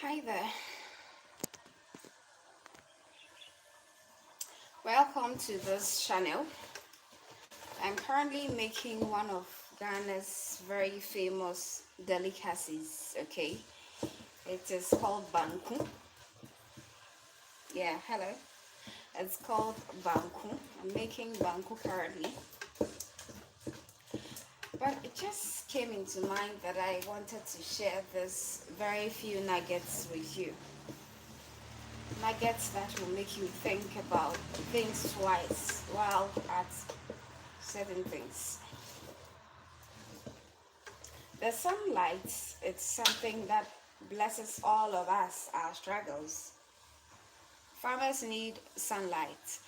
Hi there, welcome to this channel. I'm currently making one of Ghana's very famous delicacies. Okay, it is called banku. Yeah, hello. It's called banku. I'm making banku currently, but it just came into mind that I wanted to share this very few nuggets with you. Nuggets that will make you think about things twice while at certain things. The sunlight, it's something that blesses all of us, our struggles. Farmers need sunlight.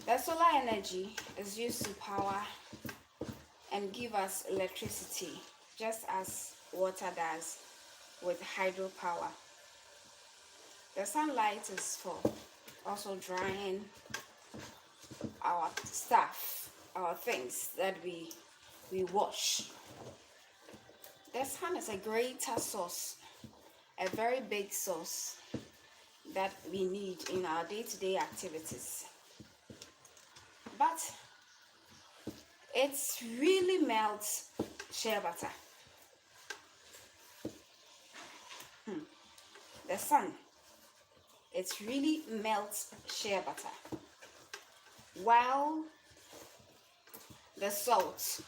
The solar energy is used to power and give us electricity, just as water does with hydropower. The sunlight is for also drying our stuff, our things that we wash. The sun is a greater source, a very big source that we need in our day-to-day activities. But it really melts shea butter. The sun, it really melts shea butter. While the salt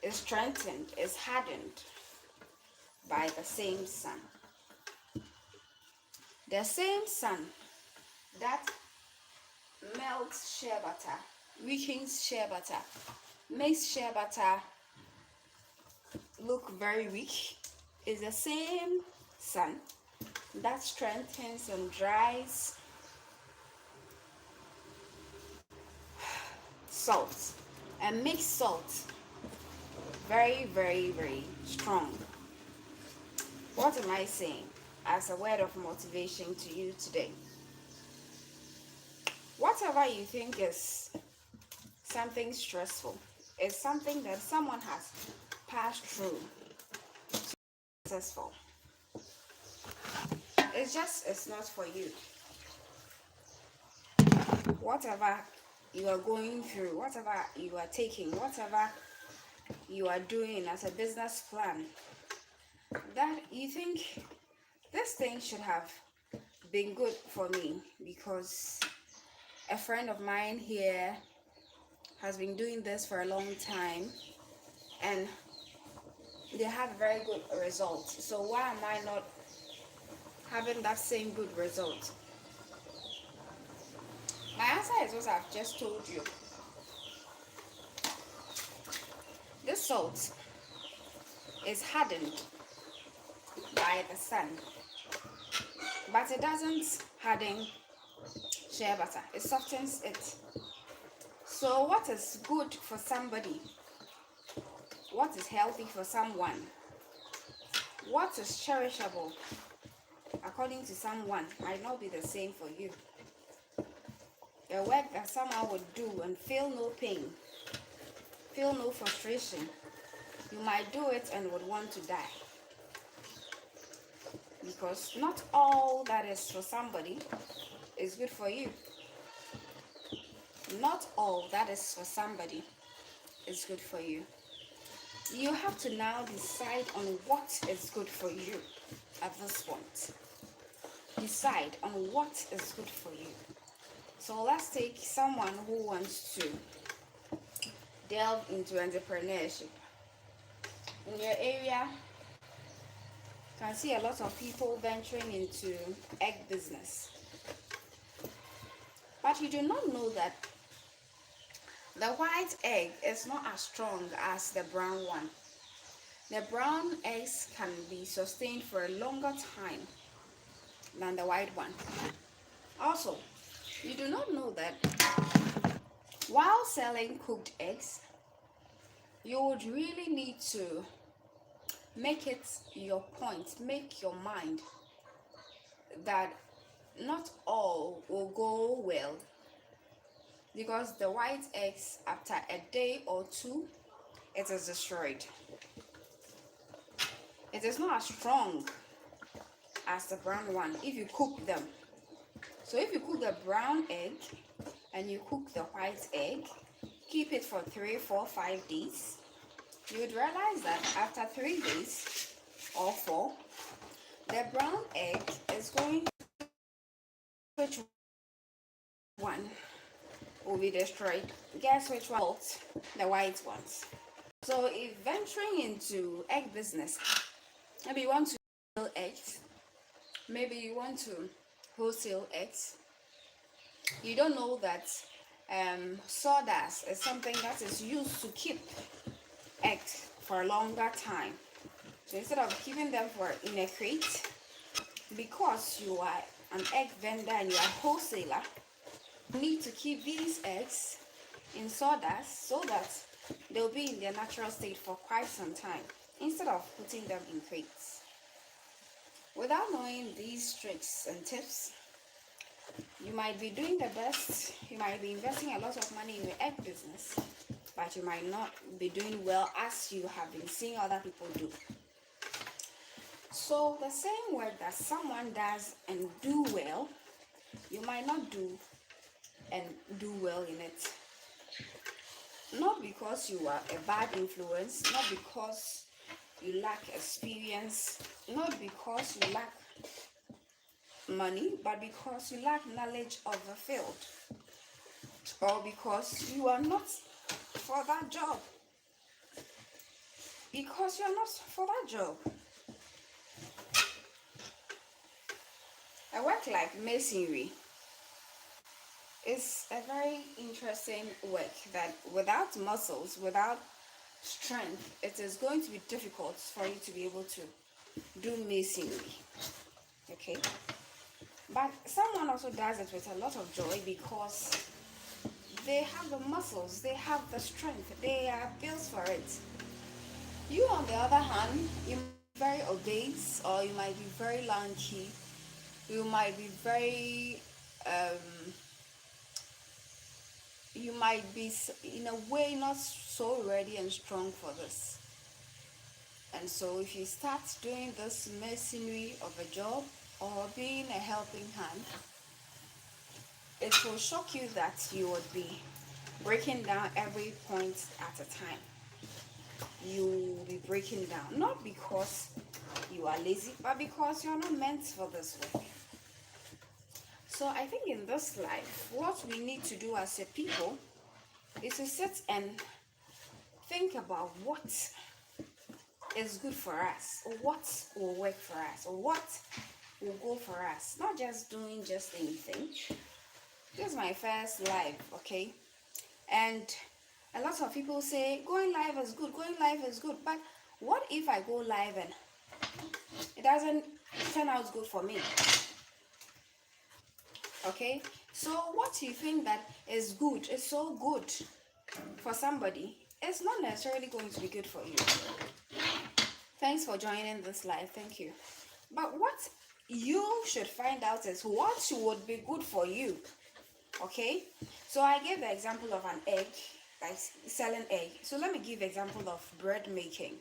is strengthened, is hardened by the same sun. The same sun that melts shea butter, weakens shea butter, makes shea butter look very weak, is the same sun that strengthens and dries salt and makes salt very, very, very strong. What am I saying as a word of motivation to you today? Whatever you think is something stressful, is something that someone has passed through successful. It's not for you. Whatever you are going through, whatever you are taking, whatever you are doing as a business plan, that you think this thing should have been good for me because a friend of mine here has been doing this for a long time and they have very good results. So why am I not having that same good result? My answer is what I've just told you. This salt is hardened by the sun, but it doesn't harden shea butter. It softens it. So what is good for somebody, what is healthy for someone, what is cherishable according to someone might not be the same for you. A work that someone would do and feel no pain, feel no frustration, you might do it and would want to die. Because not all that is for somebody is good for you. Not all that is for somebody is good for you. You have to now decide on what is good for you at this point. Decide on what is good for you. So let's take someone who wants to delve into entrepreneurship. In your area, you can see a lot of people venturing into egg business. But you do not know that the white egg is not as strong as the brown one. The brown eggs can be sustained for a longer time than the white one. Also, you do not know that while selling cooked eggs, you would really need to make it your point, make your mind that not all will go well, because the white eggs, after a day or two, it is destroyed. It is not as strong as the brown one if you cook them. So if you cook the brown egg and you cook the white egg, keep it for 3, 4, 5 days, you would realize that after 3 days or 4, the brown egg is going, which one will be destroyed? Guess which one? The white ones. So if venturing into egg business, maybe you want to sell eggs, maybe you want to wholesale eggs, you don't know that sawdust is something that is used to keep eggs for a longer time. So instead of keeping them in a crate, because you are an egg vendor and you are a wholesaler, you need to keep these eggs in sawdust so that they'll be in their natural state for quite some time instead of putting them in crates. Without knowing these tricks and tips, you might be doing the best, you might be investing a lot of money in your egg business, but you might not be doing well as you have been seeing other people do. So the same work that someone does and do well, you might not do and do well in it. Not because you are a bad influence, not because you lack experience, not because you lack money, but because you lack knowledge of the field, or because you are not for that job. Because you are not for that job. A work like masonry is a very interesting work that without muscles, without strength, it is going to be difficult for you to be able to do masonry. Okay? But someone also does it with a lot of joy because they have the muscles, they have the strength, they are built for it. You, on the other hand, you might be very obese, or you might be very lanky, you might be very you might be in a way not so ready and strong for this. And so if you start doing this mercenary of a job or being a helping hand, it will shock you that you would be breaking down every point at a time. You will be breaking down, not because you are lazy, but because you are not meant for this work. So I think in this life, what we need to do as a people is to sit and think about what is good for us, or what will work for us, or what will go for us. Not just doing just anything. This is my first live, okay? And a lot of people say going live is good, going live is good. But what if I go live and it doesn't turn out good for me? Okay, so what you think that is good, is so good for somebody, it's not necessarily going to be good for you. Thanks for joining this live. Thank you. But what you should find out is what would be good for you. Okay, so I gave the example of an egg, like selling egg. So let me give example of bread making.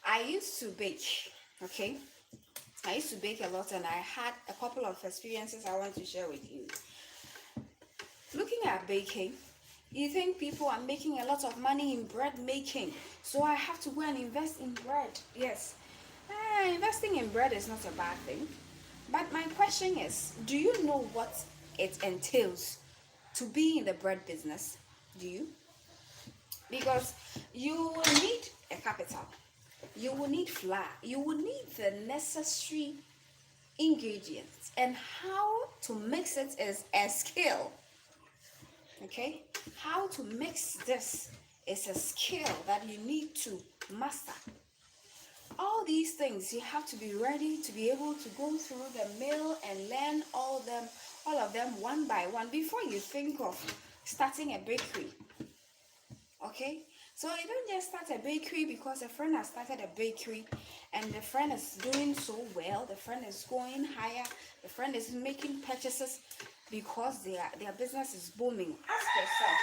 I used to bake. Okay, I used to bake a lot, and I had a couple of experiences I want to share with you. Looking at baking, you think people are making a lot of money in bread making, so I have to go and invest in bread. Yes, investing in bread is not a bad thing. But my question is, do you know what it entails to be in the bread business? Do you? Because you will need a capital. You will need flour. You will need the necessary ingredients, and how to mix it is a skill. Okay, how to mix this is a skill that you need to master. All these things you have to be ready to be able to go through the mill and learn all of them one by one before you think of starting a bakery. Okay, so you don't just start a bakery because a friend has started a bakery and the friend is doing so well, the friend is going higher, the friend is making purchases because their business is booming. Ask yourself,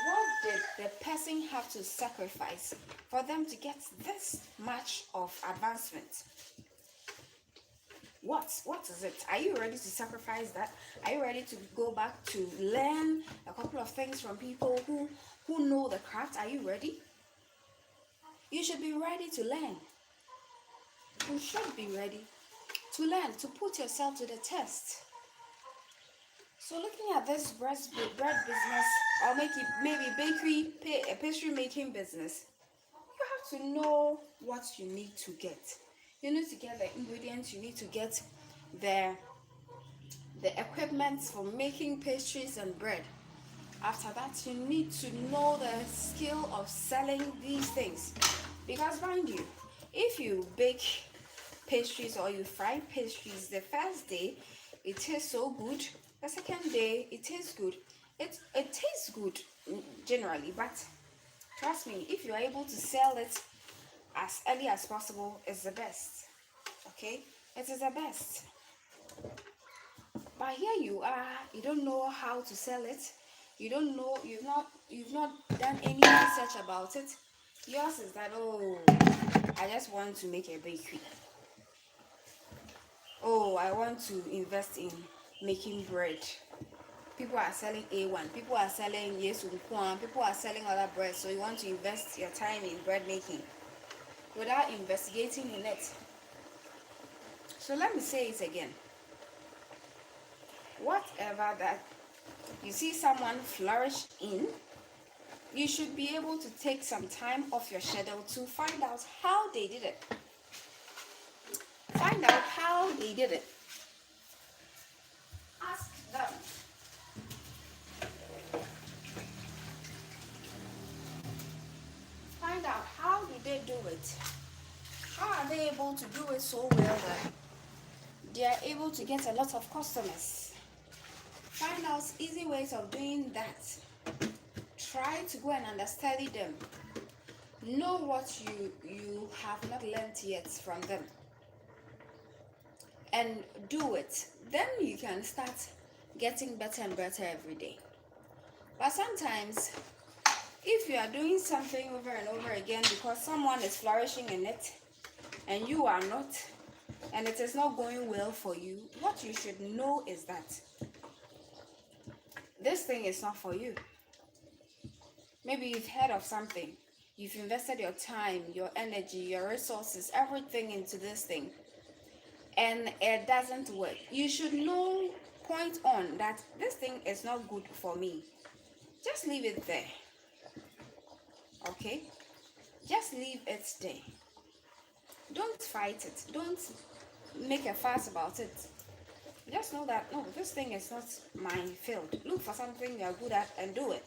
what did the person have to sacrifice for them to get this much of advancement? What is it? Are you ready to sacrifice that? Are you ready to go back to learn a couple of things from people who know the craft? Are you ready? You should be ready to learn. You should be ready to learn, to put yourself to the test. So looking at this bread business, or maybe bakery, pastry making business, you have to know what you need to get. You need to get the ingredients, you need to get the equipment for making pastries and bread. After that, you need to know the skill of selling these things. Because mind you, if you bake pastries or you fry pastries, the first day it tastes so good, the second day it tastes good. It tastes good generally, but trust me, if you are able to sell it as early as possible, it's the best. Okay, it is the best. But here you are, you don't know how to sell it. You don't know, you've not done any research about it. Yours is that, oh, I just want to make a bakery. Oh, I want to invest in making bread. People are selling A1, people are selling Yesunkwan, people are selling other bread, so you want to invest your time in bread making without investigating in it. So let me say it again. Whatever that you see someone flourish in, you should be able to take some time off your schedule to find out how they did it. Find out how they did it. Ask them. Find out how did they do it. How are they able to do it so well that they are able to get a lot of customers? Find out easy ways of doing that. Try to go and understudy them. Know what you have not learned yet from them. And do it. Then you can start getting better and better every day. But sometimes, if you are doing something over and over again because someone is flourishing in it and you are not, and it is not going well for you, what you should know is that this thing is not for you. Maybe you've heard of something. You've invested your time, your energy, your resources, everything into this thing, and it doesn't work. You should know point on that this thing is not good for me. Just leave it there. Okay? Just leave it there. Don't fight it. Don't make a fuss about it. Just know that, no, this thing is not my field. Look for something you're good at and do it.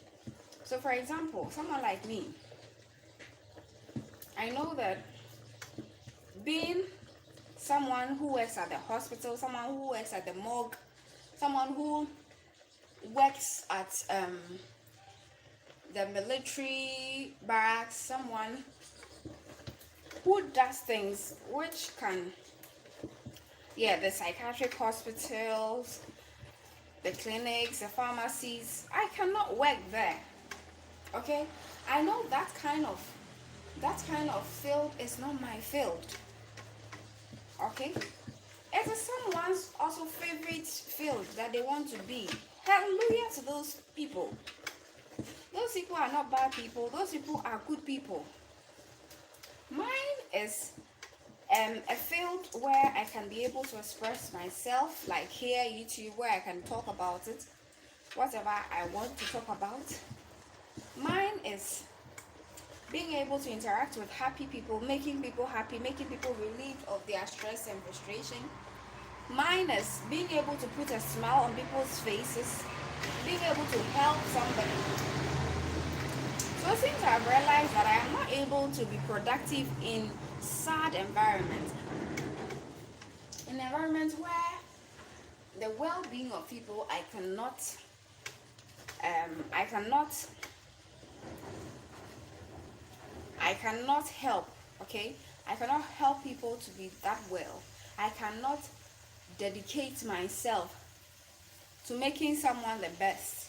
So for example, someone like me, I know that being someone who works at the hospital, someone who works at the morgue, someone who works at the military barracks, someone who does things which can, the psychiatric hospitals, the clinics, the pharmacies, I cannot work there. Okay, I know that kind of field is not my field. Okay, it is someone's also favorite field that they want to be. Hallelujah to those people. Those people are not bad people. Those people are good people. Mine is a field where I can be able to express myself, like here, YouTube, where I can talk about it, whatever I want to talk about. Mine is being able to interact with happy people, making people happy, making people relieved of their stress and frustration. Mine is being able to put a smile on people's faces, being able to help somebody. So since I've realized that I am not able to be productive in sad environment, in an environment where the well-being of people, I cannot help. Okay, I cannot help people to be that well. I cannot dedicate myself to making someone the best.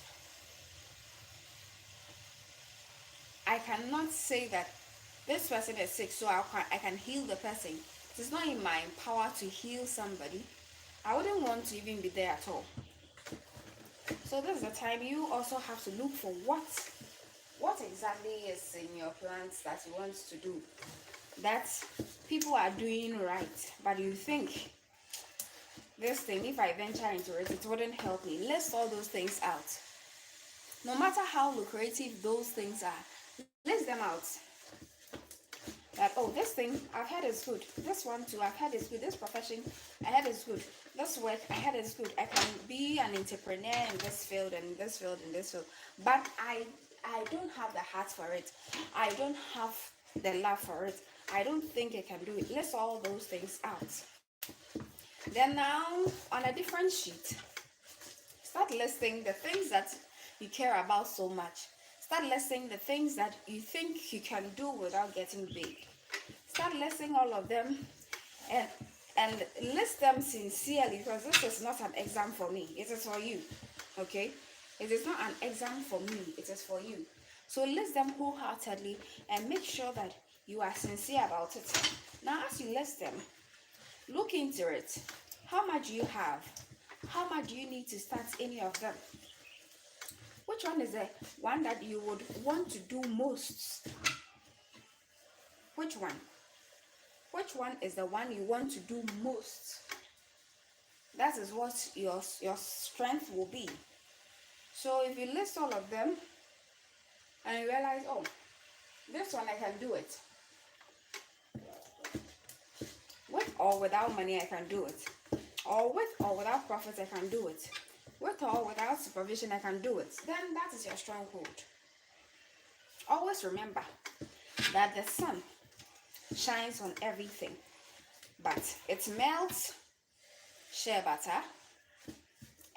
I cannot say that this person is sick, so I can heal the person. It is not in my power to heal somebody. I wouldn't want to even be there at all. So this is the time you also have to look for what exactly is in your plans that you want to do, that people are doing right, but you think this thing, if I venture into it, it wouldn't help me. List all those things out. No matter how lucrative those things are, list them out. That, oh, this thing I've heard is good. This one too, I've heard is good. This profession I heard is good. This work I heard is good. I can be an entrepreneur in this field and in this field and this field. But I don't have the heart for it. I don't have the love for it. I don't think I can do it. List all those things out. Then now on a different sheet, start listing the things that you care about so much. Start listing the things that you think you can do without getting big. Start listing all of them and list them sincerely, because this is not an exam for me. It is for you. Okay? It is not an exam for me. It is for you. So list them wholeheartedly and make sure that you are sincere about it. Now, as you list them, look into it. How much do you have? How much do you need to start any of them? Which one is the one that you would want to do most? Which one? Which one is the one you want to do most? That is what your strength will be. So if you list all of them and you realize, oh, this one I can do it. With or without money, I can do it. Or with or without profit, I can do it. With or without supervision, I can do it. Then that is your stronghold. Always remember that the sun shines on everything, but it melts shea butter,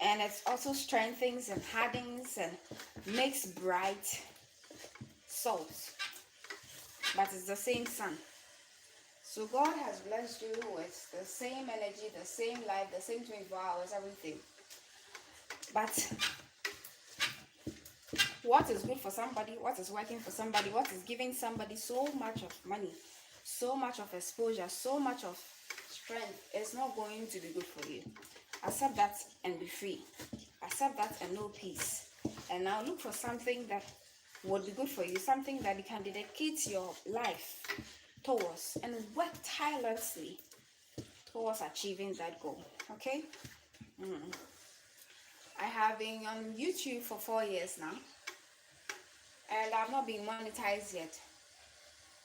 and it also strengthens and hardens and makes bright salt. But it's the same sun. So God has blessed you with the same energy, the same life, the same 24 hours, everything. But what is good for somebody, what is working for somebody, what is giving somebody so much of money, so much of exposure, so much of strength, is not going to be good for you. Accept that and be free. Accept that and know peace. And now look for something that would be good for you, something that you can dedicate your life towards and work tirelessly towards achieving that goal. Okay? I have been on YouTube for 4 years now, and I've not been monetized yet.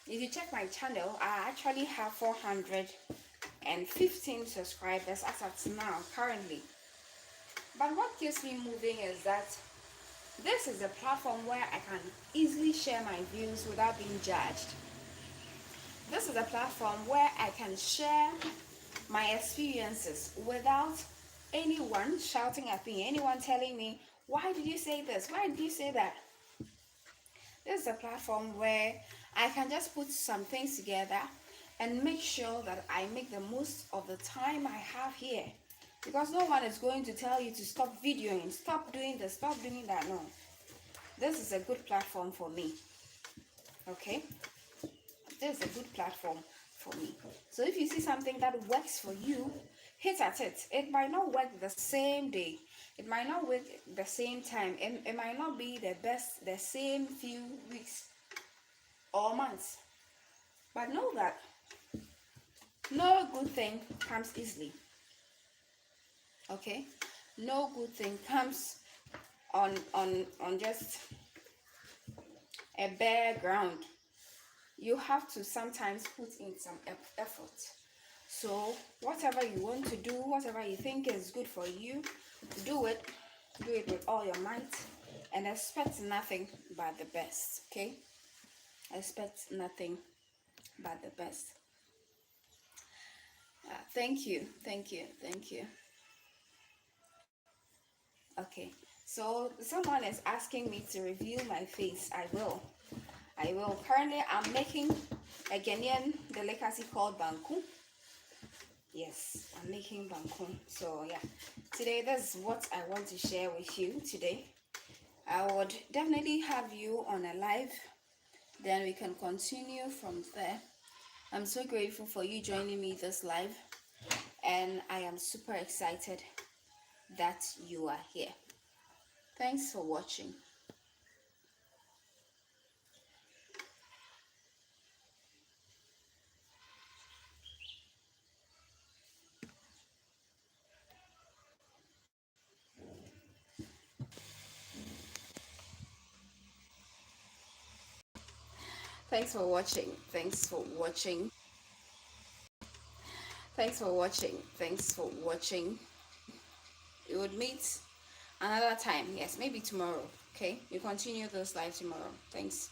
If you check my channel, I actually have 415 subscribers as of now, currently. But what keeps me moving is that this is a platform where I can easily share my views without being judged. This is a platform where I can share my experiences without anyone shouting at me, anyone telling me, why did you say this? Why did you say that? This is a platform where I can just put some things together and make sure that I make the most of the time I have here. Because no one is going to tell you to stop videoing, stop doing this, stop doing that. No. This is a good platform for me. Okay? This is a good platform for me. So if you see something that works for you, hit at it. It might not work the same day. It might not work the same time. It might not be the best the same few weeks or months. But know that no good thing comes easily. Okay? No good thing comes on just a bare ground. You have to sometimes put in some effort. So whatever you want to do, whatever you think is good for you, do it with all your might, and expect nothing but the best. Okay? Expect nothing but the best. Thank you. Okay, so someone is asking me to review my face. I will. Currently, I'm making a Ghanaian delicacy called banku. Yes, I'm making banku. So yeah, today that's what I want to share with you today. I would definitely have you on a live then we can continue from there. I'm so grateful for you joining me this live, and I am super excited that you are here. Thanks for watching. Thanks for watching. Thanks for watching. Thanks for watching. Thanks for watching. We would meet another time. Yes, maybe tomorrow. Okay, we continue this live tomorrow. Thanks.